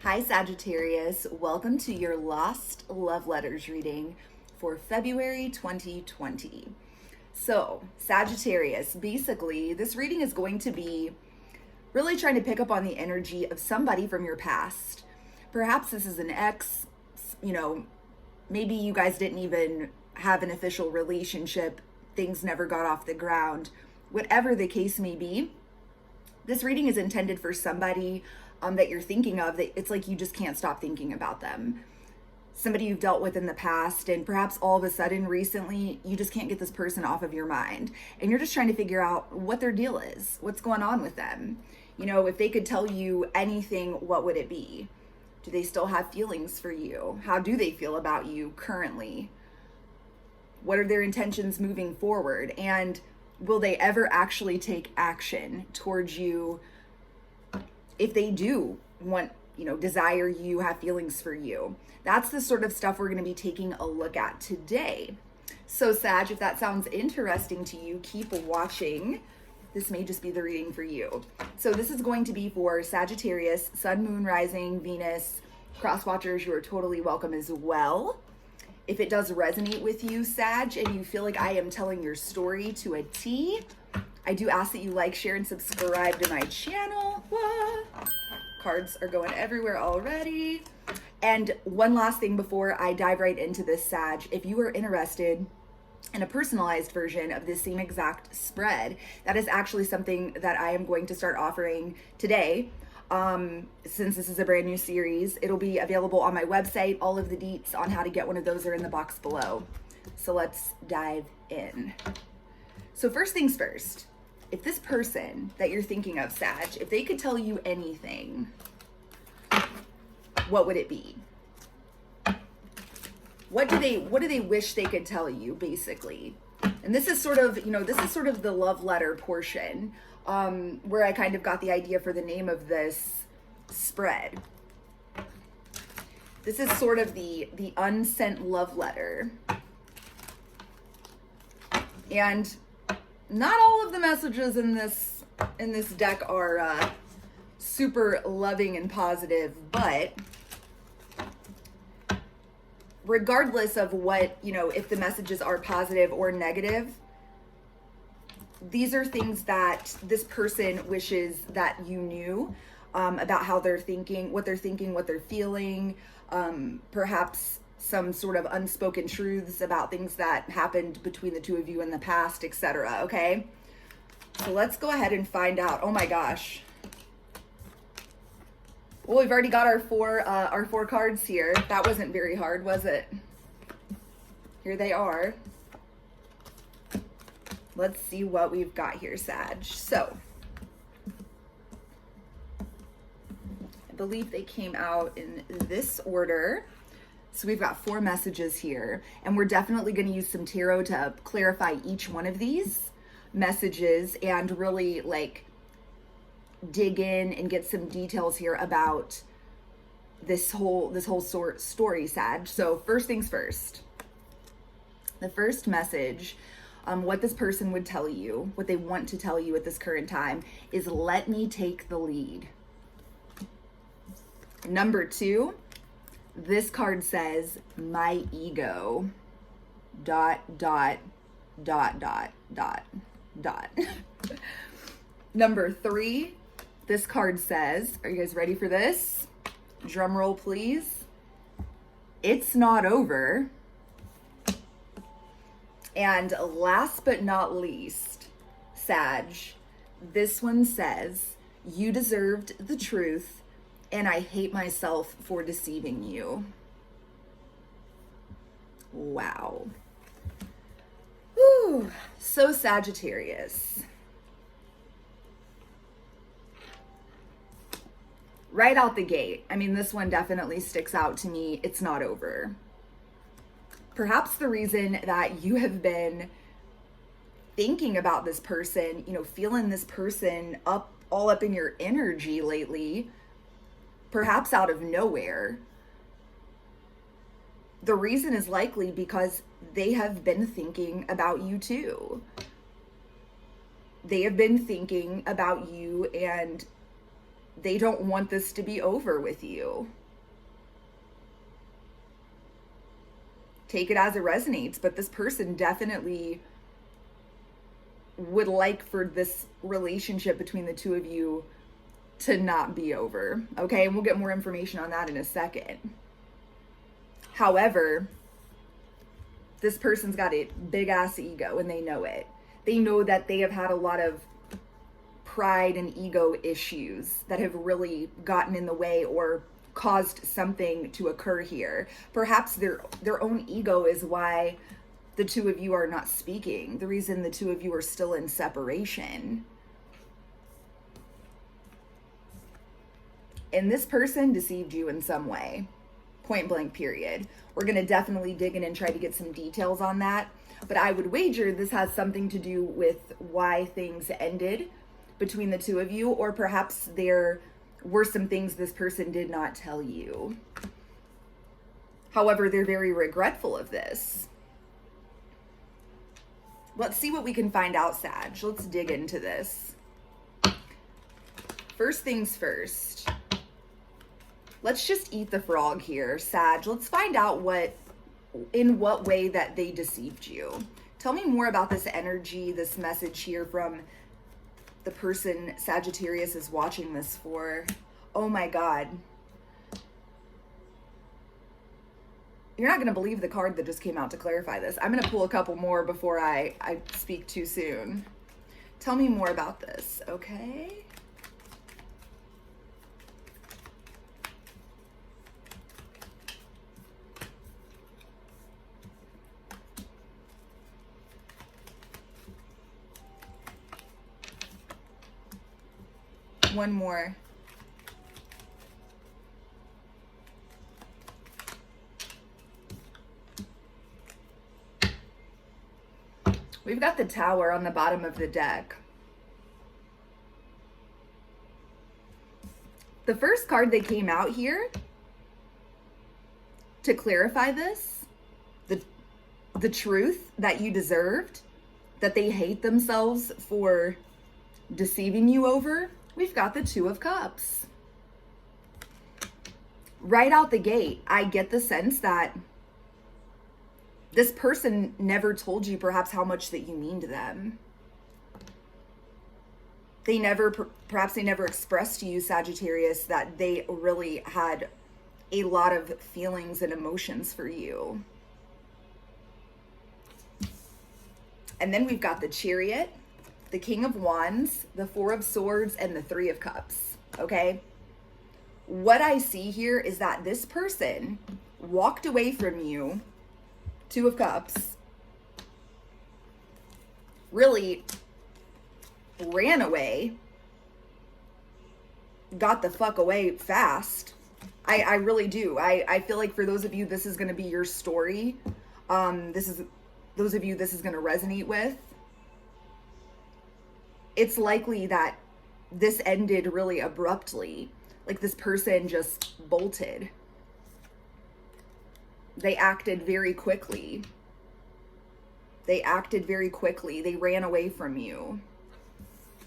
Hi Sagittarius, welcome to your Lost Love Letters reading for February 2020. So, Sagittarius, basically, this reading is going to be really trying to pick up on the energy of somebody from your past. Perhaps this is an ex, maybe you guys didn't even have an official relationship, things never got off the ground. Whatever the case may be, this reading is intended for somebody that you're thinking of, that it's like you just can't stop thinking about them. Somebody you've dealt with in the past, and perhaps all of a sudden recently, you just can't get this person off of your mind. And you're just trying to figure out what their deal is, what's going on with them. If they could tell you anything, what would it be? Do they still have feelings for you? How do they feel about you currently? What are their intentions moving forward? And will they ever actually take action towards you? If they do desire you, have feelings for you. That's the sort of stuff we're going to be taking a look at today. So Sag, if that sounds interesting to you, keep watching. This may just be the reading for you. So this is going to be for Sagittarius, Sun, Moon, Rising, Venus, cross watchers. You are totally welcome as well. If it does resonate with you, Sag, and you feel like I am telling your story to a T, I do ask that you like, share, and subscribe to my channel. What? Cards are going everywhere already. And one last thing before I dive right into this, Sag, if you are interested in a personalized version of this same exact spread, that is actually something that I am going to start offering today. Since this is a brand new series, it'll be available on my website. All of the deets on how to get one of those are in the box below. So let's dive in. So first things first, if this person that you're thinking of, Sag, if they could tell you anything, what would it be? What do they wish they could tell you, basically? And this is sort of, the love letter portion, where I kind of got the idea for the name of this spread. This is sort of the unsent love letter. And not all of the messages in this deck are super loving and positive, but regardless of what, if the messages are positive or negative, these are things that this person wishes that you knew about how they're thinking, what they're feeling, perhaps some sort of unspoken truths about things that happened between the two of you in the past, etc. Okay, so let's go ahead and find out. Oh my gosh. Well, we've already got our four cards here. That wasn't very hard, was it? Here they are. Let's see what we've got here, Sag. So, I believe they came out in this order. So we've got 4 messages here, and we're definitely going to use some tarot to clarify each one of these messages and really dig in and get some details here about this whole story, Sag. So first things first, the first message, what this person would tell you, what they want to tell you at this current time, is let me take the lead. Number 2, this card says my ego ... Number 3, this card says, are you guys ready for this? Drum roll, please. It's not over. And last but not least, Sag, this one says, you deserved the truth, and I hate myself for deceiving you. Wow. Whew. So Sagittarius. Right out the gate, this one definitely sticks out to me. It's not over. Perhaps the reason that you have been thinking about this person, feeling this person all up in your energy lately, perhaps out of nowhere, the reason is likely because they have been thinking about you too. They have been thinking about you and they don't want this to be over with you. Take it as it resonates, but this person definitely would like for this relationship between the two of you to not be over, okay? And we'll get more information on that in a second. However, this person's got a big ass ego and they know it. They know that they have had a lot of pride and ego issues that have really gotten in the way or caused something to occur here. Perhaps their own ego is why the two of you are not speaking, the reason the two of you are still in separation. And this person deceived you in some way. Point blank, period. We're going to definitely dig in and try to get some details on that. But I would wager this has something to do with why things ended between the two of you, or perhaps there were some things this person did not tell you. However, they're very regretful of this. Let's see what we can find out, Sag. Let's dig into this. First things first. Let's just eat the frog here, Sag. Let's find out in what way that they deceived you. Tell me more about this energy, this message here from the person Sagittarius is watching this for. Oh my God. You're not going to believe the card that just came out to clarify this. I'm going to pull a couple more before I speak too soon. Tell me more about this, okay? One more. We've got the Tower on the bottom of the deck. The first card that came out here to clarify this, the truth that you deserved, that they hate themselves for deceiving you over, we've got the Two of Cups. Right out the gate, I get the sense that this person never told you perhaps how much that you mean to them. Perhaps they never expressed to you, Sagittarius, that they really had a lot of feelings and emotions for you. And then we've got the Chariot, the King of Wands, the Four of Swords, and the Three of Cups, okay? What I see here is that this person walked away from you, Two of Cups, really ran away, got the fuck away fast. I really do. I feel like for those of you, this is going to be your story. Those of you this is going to resonate with. It's likely that this ended really abruptly. Like this person just bolted. They acted very quickly. They ran away from you.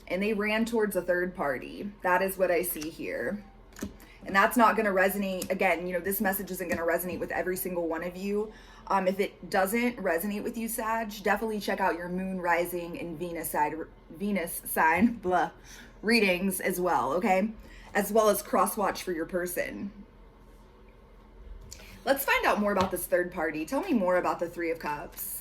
And they ran towards a third party. That is what I see here. And that's not going to resonate. Again, this message isn't going to resonate with every single one of you. If it doesn't resonate with you, Sag, definitely check out your moon, rising, and Venus sign readings as well, okay? As well as cross-watch for your person. Let's find out more about this third party. Tell me more about the Three of Cups.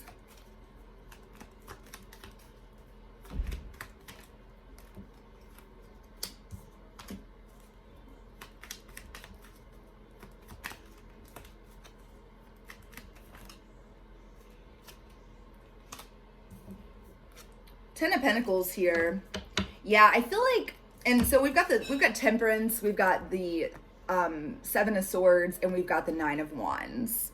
Ten of Pentacles here. Yeah, I feel like, and so we've got Temperance, we've got the Seven of Swords, and we've got the Nine of Wands.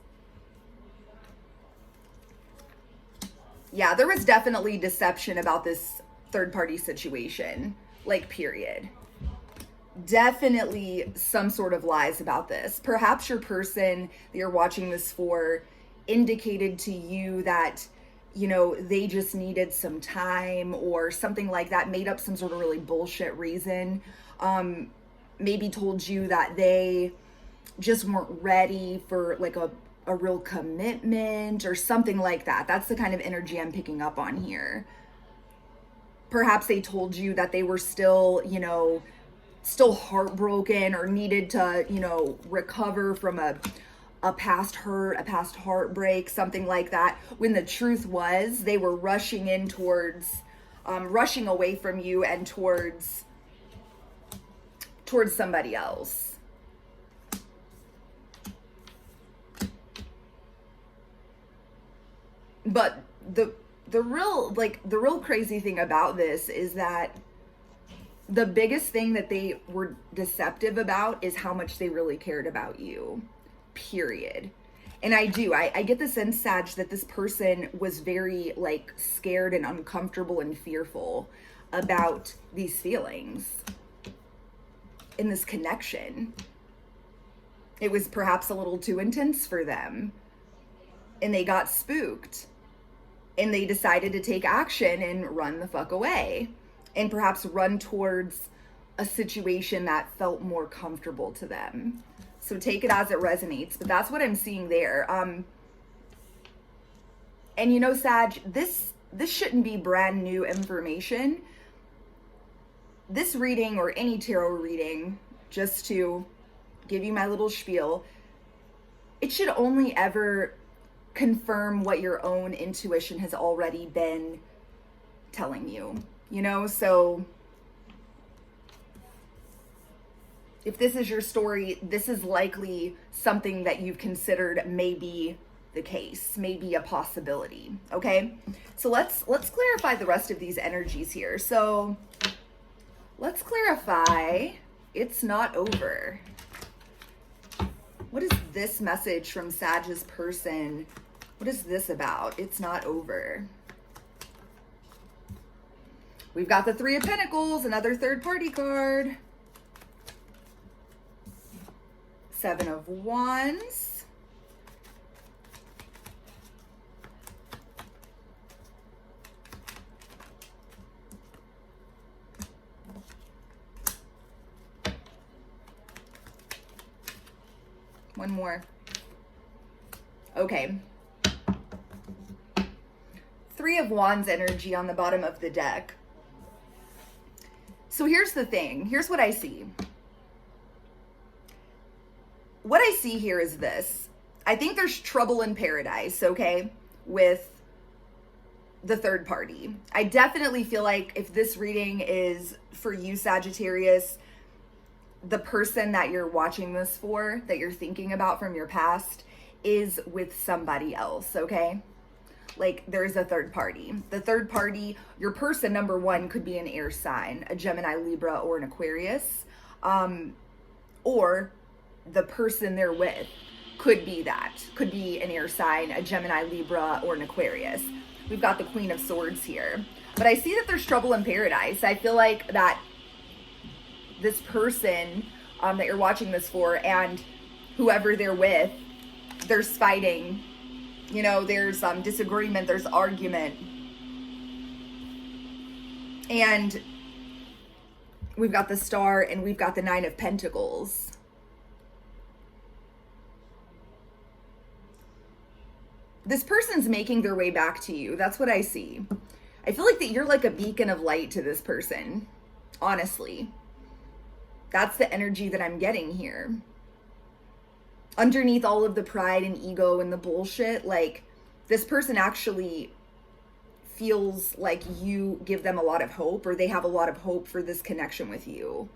Yeah, there was definitely deception about this third party situation, like period. Definitely some sort of lies about this. Perhaps your person that you're watching this for indicated to you that they just needed some time or something like that, made up some sort of really bullshit reason. maybe told you that they just weren't ready for like a real commitment or something like that. That's the kind of energy I'm picking up on here. Perhaps they told you that they were still, you know, still heartbroken or needed to, you know, recover from a past hurt, a past heartbreak, something like that. When the truth was they were rushing in towards, rushing away from you and towards somebody else. But the real crazy thing about this is that the biggest thing that they were deceptive about is how much they really cared about you, period. And I get the sense, Sag, that this person was very like scared and uncomfortable and fearful about these feelings in this connection. It was perhaps a little too intense for them, and they got spooked, and they decided to take action and run the fuck away, and perhaps run towards a situation that felt more comfortable to them. So take it as it resonates, but that's what I'm seeing there. And you know, Sag, this shouldn't be brand new information. This reading, or any tarot reading, just to give you my little spiel, it should only ever confirm what your own intuition has already been telling you, you know? So if this is your story, this is likely something that you've considered may be the case, maybe a possibility, okay? So let's clarify the rest of these energies here. So let's clarify, it's not over. What is this message from Sag's person? What is this about? It's not over. We've got the Three of Pentacles, another third party card. Seven of Wands. One more. Okay. Three of Wands energy on the bottom of the deck. So here's the thing. Here's what I see. What I see here is this. I think there's trouble in paradise, okay, with the third party. I definitely feel like if this reading is for you, Sagittarius, the person that you're watching this for, that you're thinking about from your past, is with somebody else, okay? Like, there's a third party. The third party, your person, number one, could be an air sign, a Gemini, Libra, or an Aquarius. Or the person they're with could be that. Could be an air sign, a Gemini, Libra, or an Aquarius. We've got the Queen of Swords here. But I see that there's trouble in paradise. I feel like that this person that you're watching this for, and whoever they're with, there's fighting, you know, there's disagreement, there's argument. And we've got the Star and we've got the Nine of Pentacles. This person's making their way back to you. That's what I see. I feel like that you're like a beacon of light to this person, honestly. That's the energy that I'm getting here. Underneath all of the pride and ego and the bullshit, like, this person actually feels like you give them a lot of hope, or they have a lot of hope for this connection with you.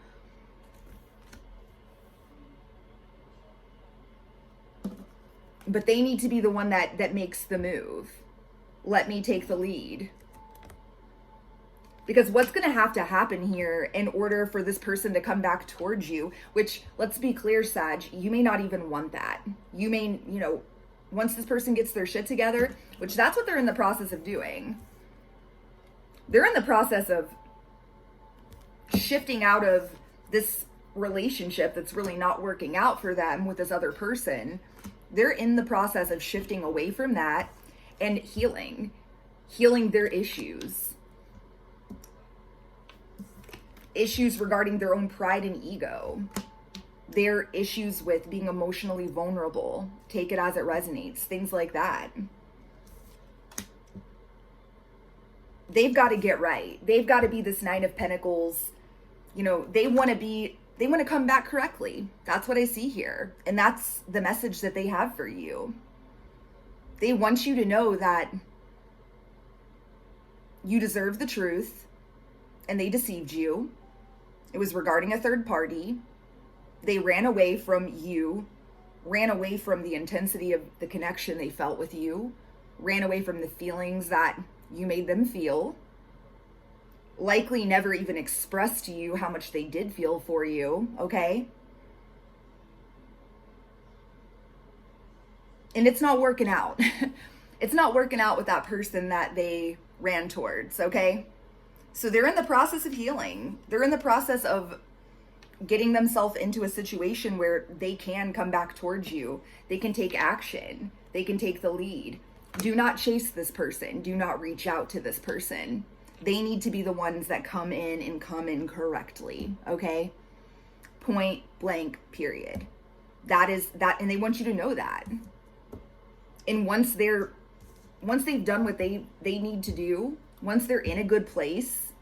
But they need to be the one that makes the move. Let me take the lead. Because what's going to happen here in order for this person to come back towards you, which, let's be clear, Sag, you may not even want that. You may, you know, once this person gets their shit together, which that's what they're in the process of doing. They're in the process of shifting out of this relationship that's really not working out for them with this other person. They're in the process of shifting away from that and healing their issues. issues regarding their own pride and ego, their issues with being emotionally vulnerable. Take it as it resonates, things like that. They've got to get right. They've got to be this Nine of Pentacles. You know, they want to come back correctly. That's what I see here. And that's the message that they have for you. They want you to know that you deserve the truth and they deceived you. It was regarding a third party. They ran away from you, ran away from the intensity of the connection they felt with you, ran away from the feelings that you made them feel, likely never even expressed to you how much they did feel for you, okay? And it's not working out. It's not working out with that person that they ran towards, okay? So they're in the process of healing. They're in the process of getting themselves into a situation where they can come back towards you. They can take action. They can take the lead. Do not chase this person. Do not reach out to this person. They need to be the ones that come in and come in correctly, okay? Point blank, period. That is that, and they want you to know that. And once they've done what they need to do, once they're in a good place,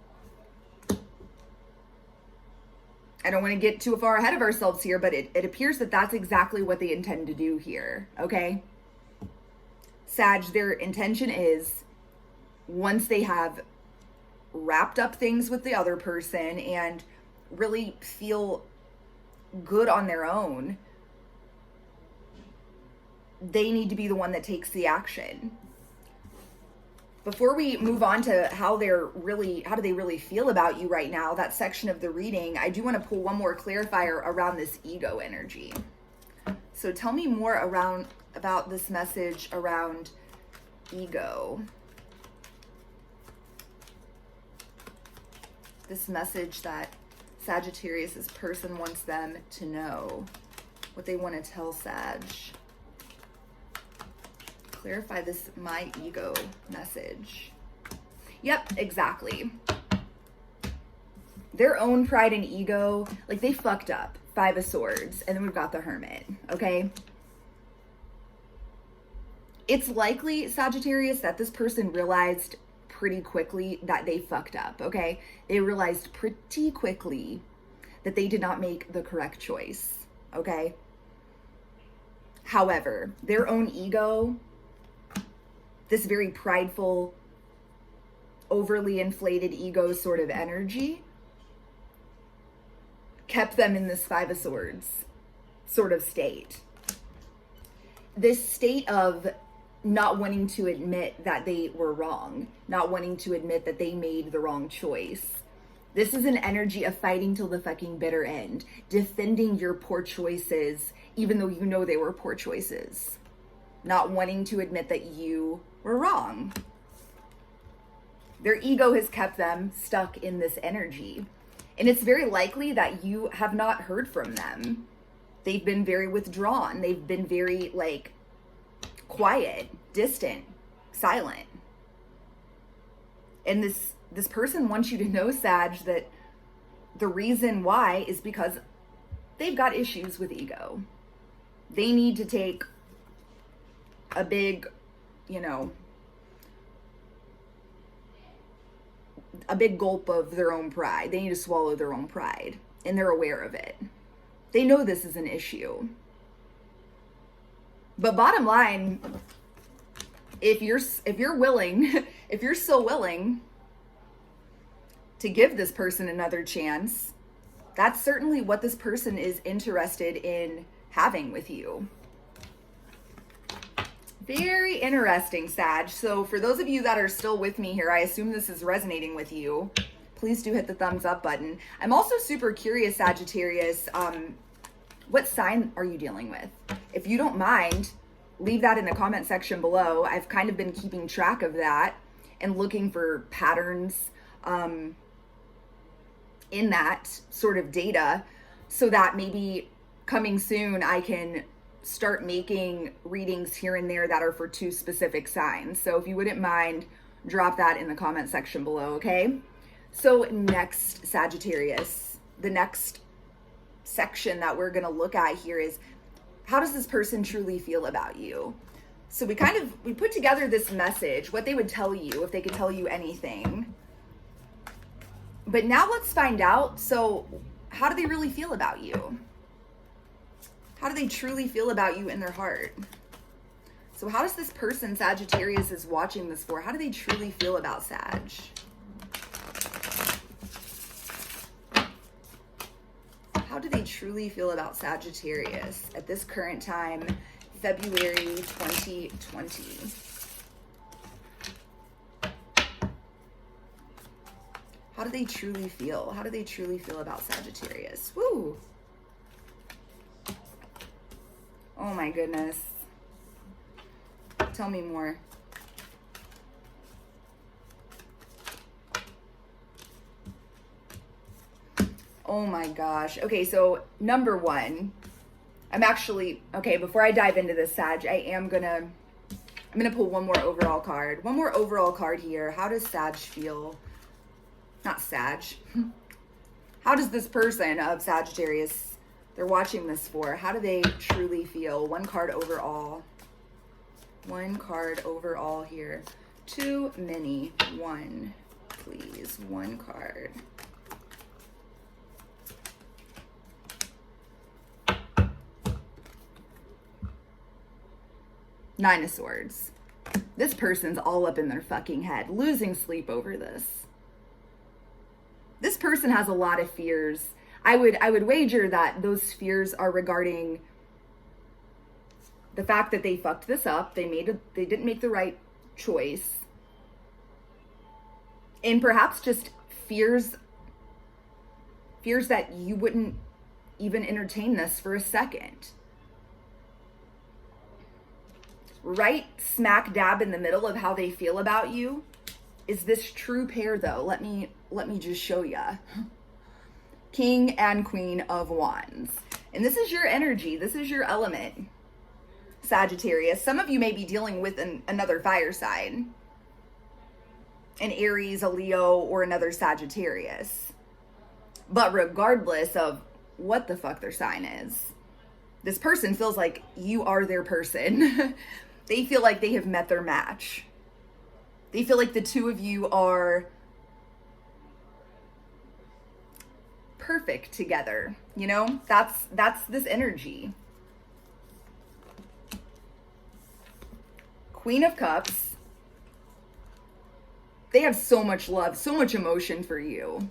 I don't want to get too far ahead of ourselves here, but it appears that that's exactly what they intend to do here, okay? Sag, their intention is, once they have wrapped up things with the other person and really feel good on their own, they need to be the one that takes the action. Before we move on to how do they really feel about you right now, that section of the reading, I do want to pull one more clarifier around this ego energy. So tell me more about this message around ego. This message that Sagittarius's person wants them to know. What they want to tell Sag. Clarify this my ego message. Yep, exactly. Their own pride and ego, like they fucked up. Five of Swords, and then we've got the Hermit, okay? It's likely, Sagittarius, that this person realized pretty quickly that they fucked up, okay? They realized pretty quickly that they did not make the correct choice, okay? However, their own ego, this very prideful, overly inflated ego sort of energy, kept them in this Five of Swords sort of state. This state of not wanting to admit that they were wrong, not wanting to admit that they made the wrong choice. This is an energy of fighting till the fucking bitter end, defending your poor choices, even though you know they were poor choices. Not wanting to admit that you were wrong. Their ego has kept them stuck in this energy. And it's very likely that you have not heard from them. They've been very withdrawn. They've been very, quiet, distant, silent. And this person wants you to know, Sag, that the reason why is because they've got issues with ego. They need to take a big, a big gulp of their own pride. They need to swallow their own pride, and they're aware of it. They know this is an issue. But bottom line, if you're willing, if you're still willing to give this person another chance, that's certainly what this person is interested in having with you. Very interesting, Sag. So for those of you that are still with me here, I assume this is resonating with you. Please do hit the thumbs up button. I'm also super curious, Sagittarius, what sign are you dealing with? If you don't mind, leave that in the comment section below. I've kind of been keeping track of that and looking for patterns in that sort of data, so that maybe coming soon I can start making readings here and there that are for two specific signs. So if you wouldn't mind, drop that in the comment section below, okay? So next, Sagittarius, the next section that we're going to look at here is, how does this person truly feel about you? So we put together this message, what they would tell you if they could tell you anything. But now let's find out. So how do they really feel about you? How do they truly feel about you in their heart? So how does this person, Sagittarius, is watching this for? How do they truly feel about Sag? How do they truly feel about Sagittarius at this current time, February 2020? How do they truly feel? How do they truly feel about Sagittarius? Woo! Oh my goodness. Tell me more. Oh my gosh. Okay, so number one, before I dive into this, Sag, I'm gonna pull one more overall card. One more overall card here. How does Sag feel? Not Sag. How does this person of Sagittarius, they're watching this for, how do they truly feel? One card overall. One card overall here. Too many. One, please. One card. Nine of Swords. This person's all up in their fucking head, losing sleep over this. This person has a lot of fears. I would wager that those fears are regarding the fact that they fucked this up. They didn't make the right choice. And perhaps just fears that you wouldn't even entertain this for a second. Right smack dab in the middle of how they feel about you is this true pair, though. Let me just show ya. King and Queen of Wands. And this is your energy. This is your element, Sagittarius. Some of you may be dealing with another fire sign. An Aries, a Leo, or another Sagittarius. But regardless of what the fuck their sign is, this person feels like you are their person. They feel like they have met their match. They feel like the two of you are perfect together. You know, that's this energy. Queen of Cups. They have so much love, so much emotion for you.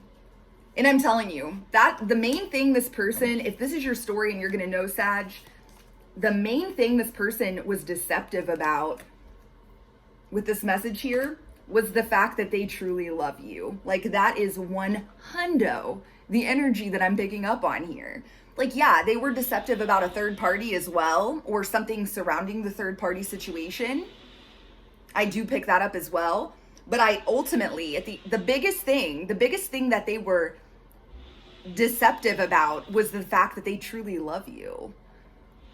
And I'm telling you, that the main thing this person, if this is your story and you're going to know Sag, the main thing this person was deceptive about with this message here was the fact that they truly love you. Like, that is one hundo the energy that I'm picking up on here. Like, yeah, they were deceptive about a third party as well, or something surrounding the third party situation. I do pick that up as well. But I ultimately, the biggest thing that they were deceptive about was the fact that they truly love you.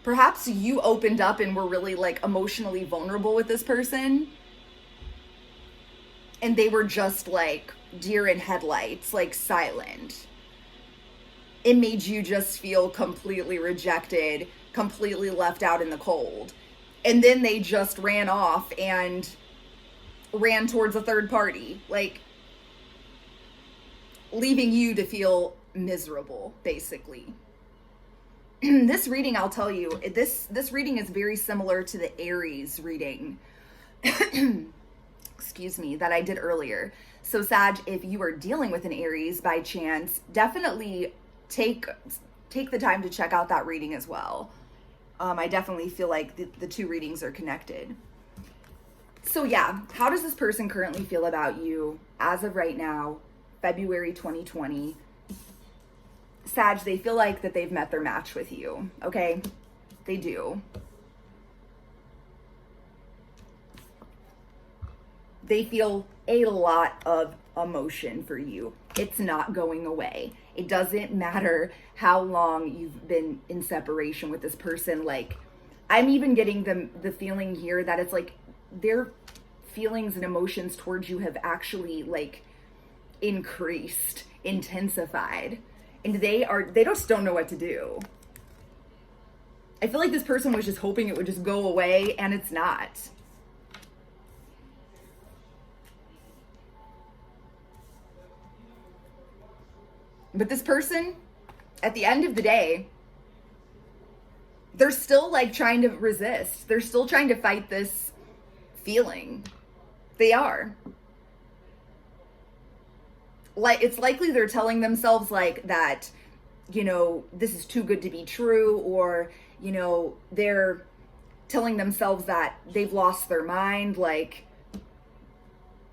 Perhaps you opened up and were really like emotionally vulnerable with this person, and they were just like deer in headlights, like silent. It made you just feel completely rejected, completely left out in the cold. And then they just ran off and ran towards a third party, like leaving you to feel miserable, basically. This reading, I'll tell you, this reading is very similar to the Aries reading, excuse me, that I did earlier. So Sag, if you are dealing with an Aries by chance, definitely take the time to check out that reading as well. I definitely feel like the two readings are connected. So yeah, how does this person currently feel about you as of right now, February 2020? Sag, they feel like that they've met their match with you, okay? They do. They feel a lot of emotion for you. It's not going away. It doesn't matter how long you've been in separation with this person. Like, I'm even getting the feeling here that it's like their feelings and emotions towards you have actually like increased, intensified, and they just don't know what to do. I feel like this person was just hoping it would just go away, and it's not. But this person, at the end of the day, they're still like trying to resist. They're still trying to fight this feeling. They are. Like, it's likely they're telling themselves like that, you know, this is too good to be true, or, you know, they're telling themselves that they've lost their mind, like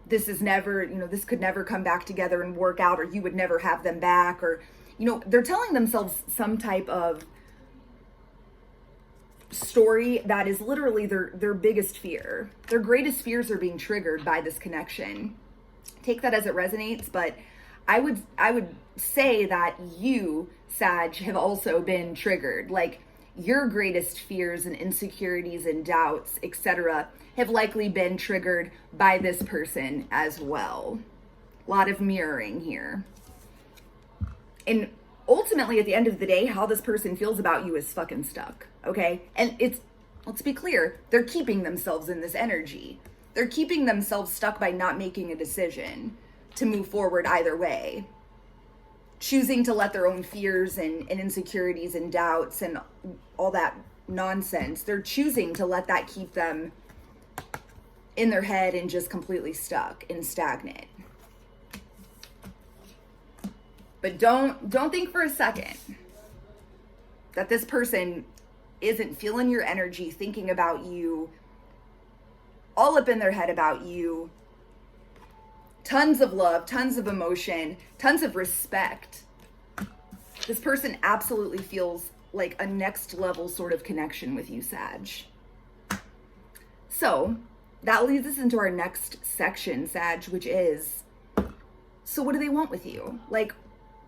this is never, you know, this could never come back together and work out, or you would never have them back, or, you know, they're telling themselves some type of story that is literally their biggest fear. Their greatest fears are being triggered by this connection. Take that as it resonates, but I would say that you, Sag, have also been triggered. Like, your greatest fears and insecurities and doubts, etc., have likely been triggered by this person as well. A lot of mirroring here. And ultimately, at the end of the day, how this person feels about you is fucking stuck, okay? And let's be clear, they're keeping themselves in this energy. They're keeping themselves stuck by not making a decision to move forward either way. Choosing to let their own fears and insecurities and doubts and all that nonsense, they're choosing to let that keep them in their head and just completely stuck and stagnant. But don't think for a second that this person isn't feeling your energy, thinking about you, all up in their head about you. Tons of love, tons of emotion, tons of respect. This person absolutely feels like a next level sort of connection with you, Sag. So that leads us into our next section, Sag, which is, so what do they want with you? Like,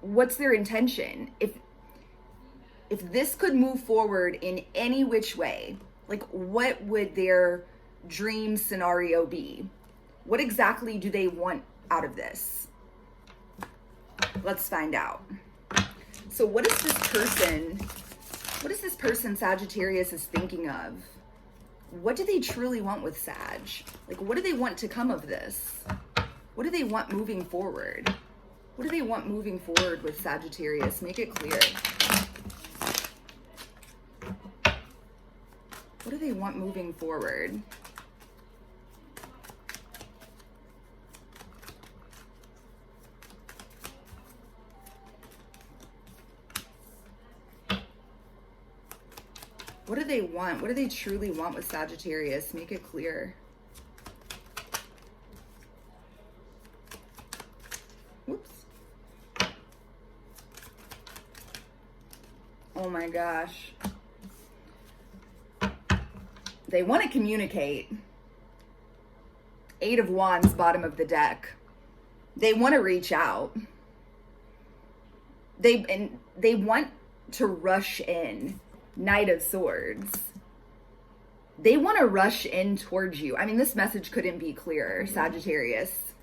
what's their intention? If this could move forward in any which way, like, what would their dream scenario be? What exactly do they want out of this? Let's find out. So what is this person Sagittarius is thinking of? What do they truly want with Sag? Like, what do they want to come of this? What do they want moving forward? What do they want moving forward with Sagittarius? Make it clear. What do they want moving forward? What do they want? What do they truly want with Sagittarius? Make it clear. Whoops. Oh my gosh. They want to communicate. 8 of Wands, bottom of the deck. They want to reach out. They want to rush in. Knight of Swords. They want to rush in towards you. I mean, this message couldn't be clearer, Sagittarius.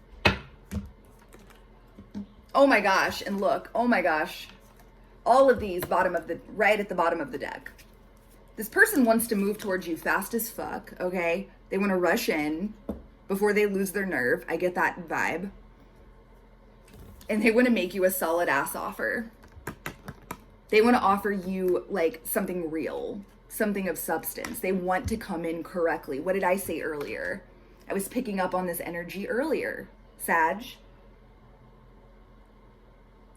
Oh my gosh, and look, oh my gosh. All of these right at the bottom of the deck. This person wants to move towards you fast as fuck, okay? They want to rush in before they lose their nerve. I get that vibe. And they want to make you a solid ass offer. They want to offer you like something real, something of substance. They want to come in correctly. What did I say earlier? I was picking up on this energy earlier, Sag.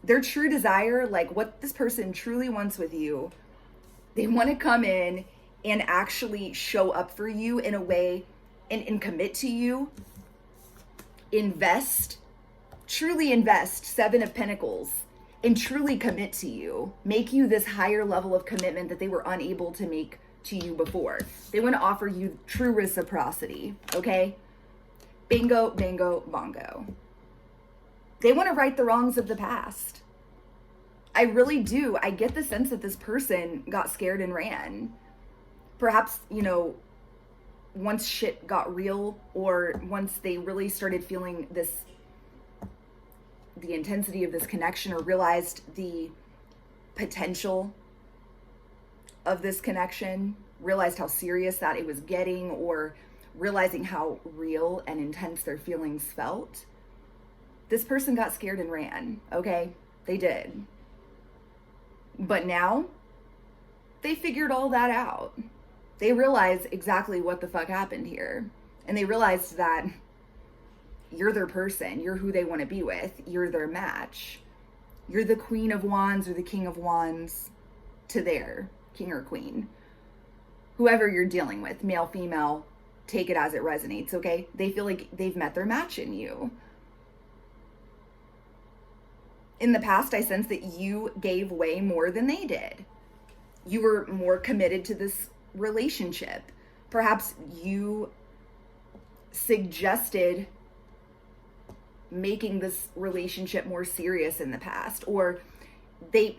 Their true desire, like what this person truly wants with you, they want to come in and actually show up for you in a way and commit to you. Invest, truly invest, 7 of Pentacles. And truly commit to you, make you this higher level of commitment that they were unable to make to you before. They want to offer you true reciprocity, okay? Bingo, bango, bongo. They want to right the wrongs of the past. I really do. I get the sense that this person got scared and ran. Perhaps, you know, once shit got real, or once they really started feeling this the intensity of this connection or realized the potential of this connection, realized how serious that it was getting, or realizing how real and intense their feelings felt, this person got scared and ran, okay? They did. But now, they figured all that out. They realize exactly what the fuck happened here. And they realized that you're their person. You're who they want to be with. You're their match. You're the Queen of Wands or the King of Wands to their king or queen. Whoever you're dealing with, male, female, take it as it resonates, okay? They feel like they've met their match in you. In the past, I sense that you gave way more than they did. You were more committed to this relationship. Perhaps you suggested making this relationship more serious in the past, or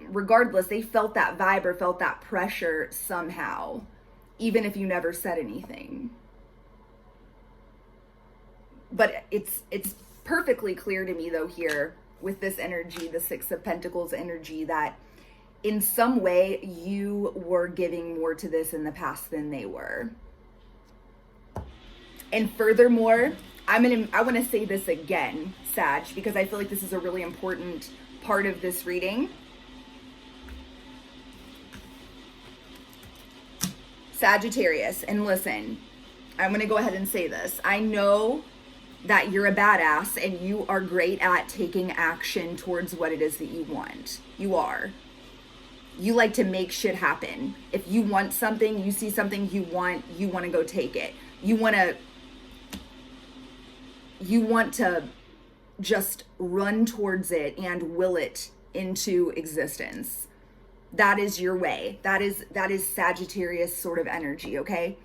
regardless, they felt that vibe or felt that pressure somehow, even if you never said anything. But it's perfectly clear to me though here with this energy, the Six of Pentacles energy, that in some way you were giving more to this in the past than they were. And furthermore, I want to say this again, Sag, because I feel like this is a really important part of this reading. Sagittarius, and listen, I'm going to go ahead and say this. I know that you're a badass and you are great at taking action towards what it is that you want. You are. You like to make shit happen. If you want something, you see something you want to go take it. You want to just run towards it and will it into existence. That is your way. That is Sagittarius sort of energy, okay?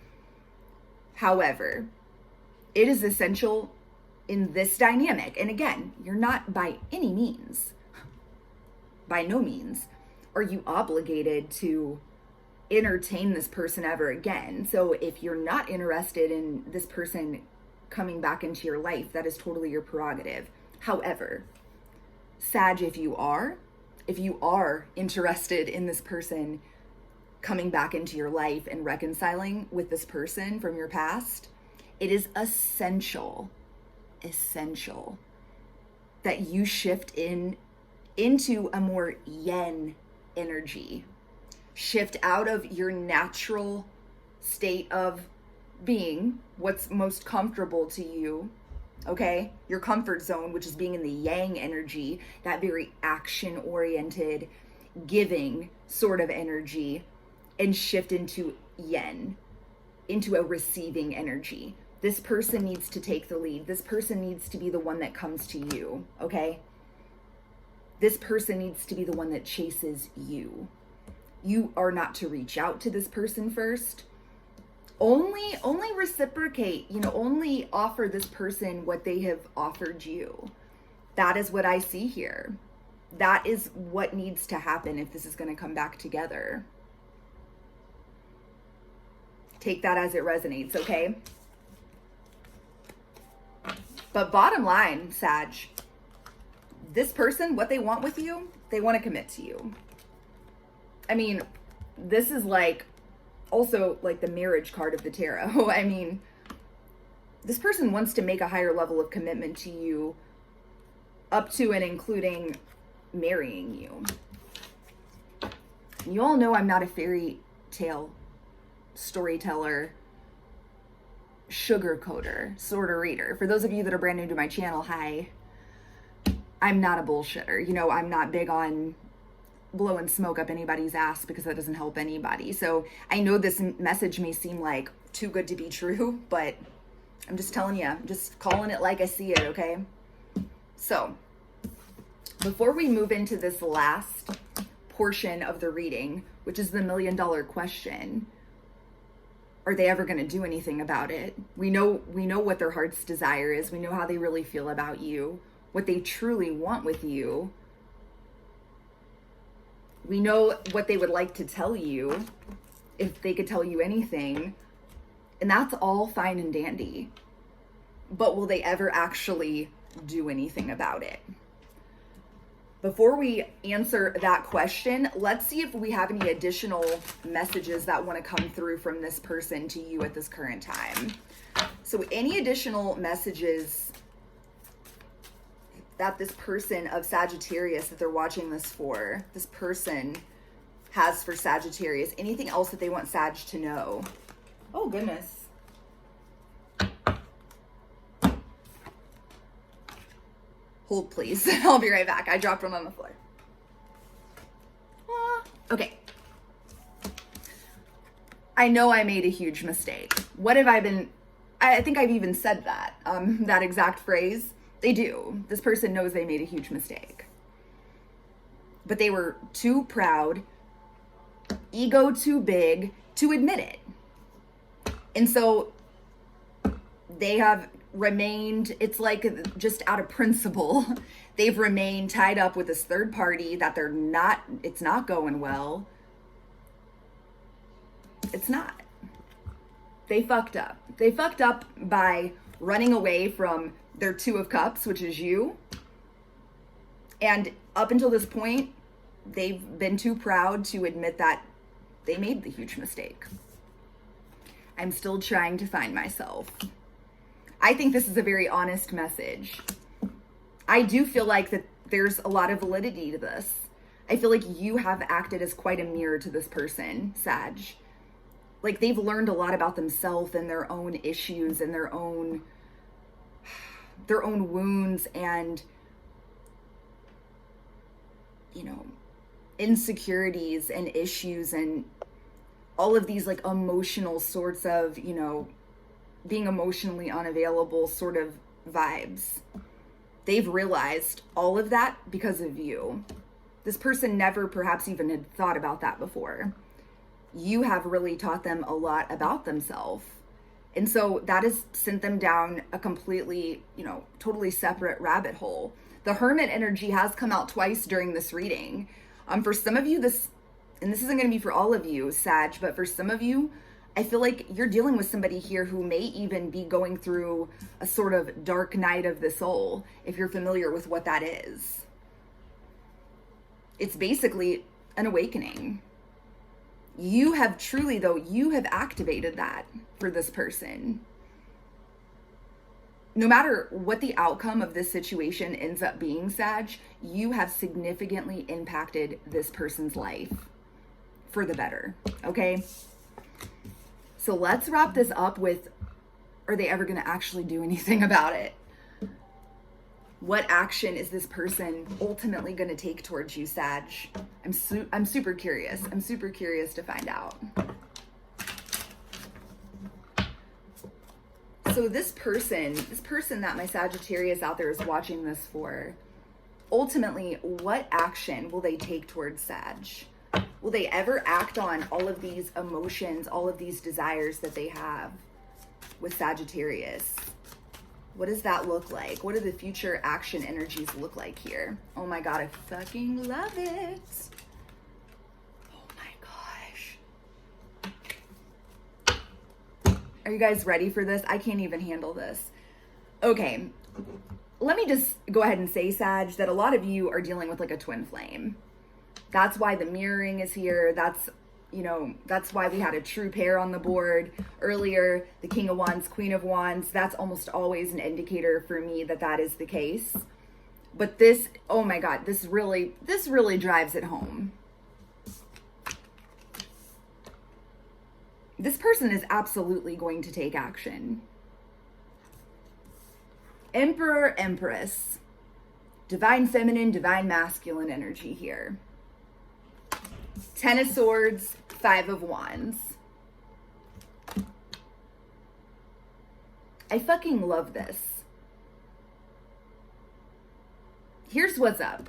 However, it is essential in this dynamic, and again, you're not by any means, by no means, are you obligated to entertain this person ever again. So if you're not interested in this person coming back into your life, that is totally your prerogative. However, Sag, if you are interested in this person coming back into your life and reconciling with this person from your past, it is essential that you shift into a more yin energy. Shift out of your natural state of being, what's most comfortable to you, okay? Your comfort zone, which is being in the yang energy, that very action-oriented, giving sort of energy, and shift into yin, into a receiving energy. This person needs to take the lead. This person needs to be the one that comes to you, okay? This person needs to be the one that chases you. You are not to reach out to this person first. Only reciprocate, only offer this person what they have offered you. That is what I see here. That is what needs to happen if this is going to come back together. Take that as it resonates, okay? But bottom line, Sag, this person, what they want with you, they want to commit to you. I mean, this is also the marriage card of the tarot. I mean, this person wants to make a higher level of commitment to you, up to and including marrying you. You all know I'm not a fairy tale storyteller, sugarcoater sort of reader. For those of you that are brand new to my channel, hi. I'm not a bullshitter. I'm not big on blowing smoke up anybody's ass because that doesn't help anybody. So I know this message may seem like too good to be true, but I'm just telling you, I'm just calling it like I see it, okay? So before we move into this last portion of the reading, which is the $1 million question, are they ever going to do anything about it? We know what their heart's desire is. We know how they really feel about you, what they truly want with you. We know what they would like to tell you, if they could tell you anything. And that's all fine and dandy. But will they ever actually do anything about it? Before we answer that question, let's see if we have any additional messages that want to come through from this person to you at this current time. So any additional messages that this person of Sagittarius that they're watching this for, this person has for Sagittarius, anything else that they want Sag to know? Oh, goodness. Hold, please. I'll be right back. I dropped one on the floor. Okay. I know I made a huge mistake. What have I been... I think I've even said that, that exact phrase. They do. This person knows they made a huge mistake. But they were too proud, ego too big to admit it. And so they have remained, it's like just out of principle, they've remained tied up with this third party that it's not going well. It's not. They fucked up. They fucked up by running away from their Two of Cups, which is you. And up until this point, they've been too proud to admit that they made the huge mistake. I'm still trying to find myself. I think this is a very honest message. I do feel like that there's a lot of validity to this. I feel like you have acted as quite a mirror to this person, Sag. Like they've learned a lot about themselves and their own issues and their own wounds and, insecurities and issues and all of these like emotional sorts of, being emotionally unavailable sort of vibes. They've realized all of that because of you. This person never perhaps even had thought about that before. You have really taught them a lot about themselves. And so that has sent them down a completely, totally separate rabbit hole. The Hermit energy has come out twice during this reading. For some of you, this isn't going to be for all of you, Sag, but for some of you, I feel like you're dealing with somebody here who may even be going through a sort of dark night of the soul, if you're familiar with what that is. It's basically an awakening. You have truly, though, you have activated that for this person. No matter what the outcome of this situation ends up being, Sag, you have significantly impacted this person's life for the better, okay? So let's wrap this up with, are they ever going to actually do anything about it? What action is this person ultimately going to take towards you, Sag? I'm super curious. I'm super curious to find out. So this person that my Sagittarius out there is watching this for, ultimately, what action will they take towards Sag? Will they ever act on all of these emotions, all of these desires that they have with Sagittarius? What does that look like? What do the future action energies look like here? Oh my God, I fucking love it. Oh my gosh. Are you guys ready for this? I can't even handle this. Okay, let me just go ahead and say, Sag, that a lot of you are dealing with like a twin flame. That's why the mirroring is here. That's why we had a true pair on the board earlier, the King of Wands, Queen of Wands. That's almost always an indicator for me that that is the case. But this, oh my God, this really drives it home. This person is absolutely going to take action. Emperor, Empress, divine feminine, divine masculine energy here. Ten of Swords, Five of Wands. I fucking love this. Here's what's up.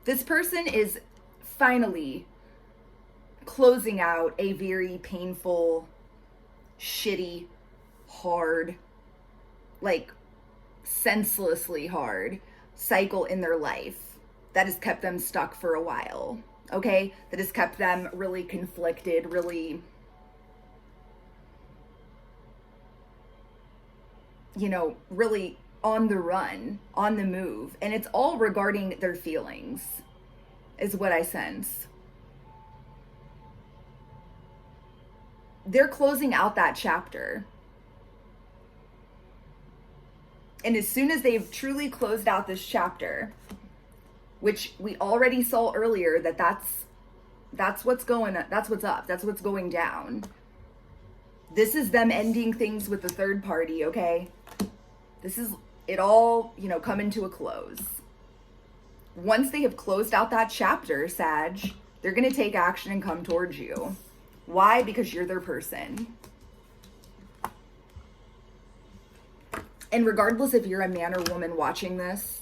This person is finally closing out a very painful, shitty, hard, like senselessly hard cycle in their life that has kept them stuck for a while. Okay, that has kept them really conflicted, really, really on the run, on the move, and it's all regarding their feelings, is what I sense. They're closing out that chapter. And as soon as they've truly closed out this chapter, which we already saw earlier, that's what's up, that's what's going down. This is them ending things with the third party, okay? This is it all, coming to a close. Once they have closed out that chapter, Sag, they're going to take action and come towards you. Why? Because you're their person. And regardless if you're a man or woman watching this,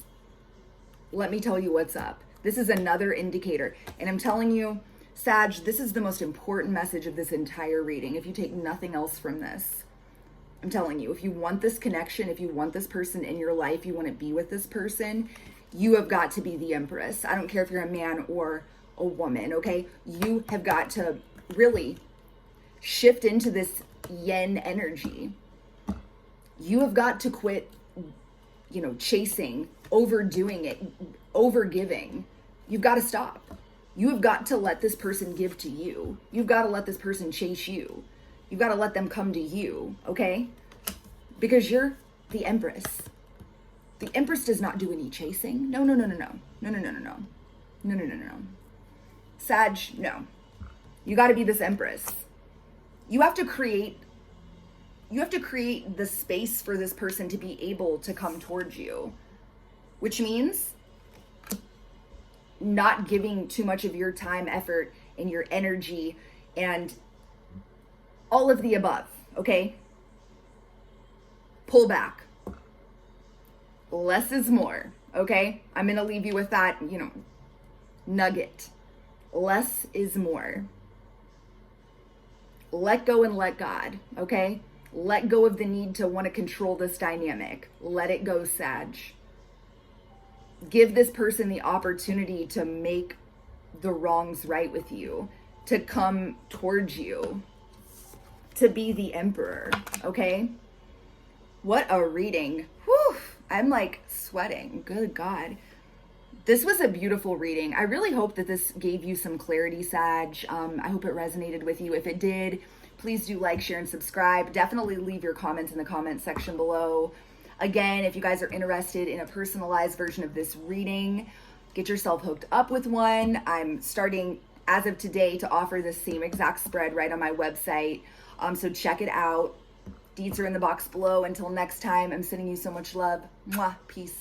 let me tell you what's up. This is another indicator. And I'm telling you, Sag, this is the most important message of this entire reading. If you take nothing else from this, I'm telling you, if you want this connection, if you want this person in your life, you want to be with this person, you have got to be the Empress. I don't care if you're a man or a woman, okay? You have got to really shift into this yin energy. You have got to quit, chasing, overdoing it, overgiving. You've got to stop. You have got to let this person give to you. You've got to let this person chase you. You've got to let them come to you, okay? Because you're the Empress. The Empress does not do any chasing. No. Sag, no. You got to be this Empress. You have to create the space for this person to be able to come towards you, which means not giving too much of your time, effort, and your energy, and all of the above, okay? Pull back. Less is more, okay? I'm going to leave you with that, nugget. Less is more. Let go and let God, okay? Let go of the need to want to control this dynamic. Let it go, Sag. Give this person the opportunity to make the wrongs right with you, to come towards you, to be the Emperor, okay? What a reading. Whew, I'm like sweating. Good God. This was a beautiful reading. I really hope that this gave you some clarity, Sag. I hope it resonated with you. If it did, please do like, share, and subscribe. Definitely leave your comments in the comment section below. Again, if you guys are interested in a personalized version of this reading, get yourself hooked up with one. I'm starting, as of today, to offer the same exact spread right on my website. So check it out. Deets are in the box below. Until next time, I'm sending you so much love. Mwah. Peace.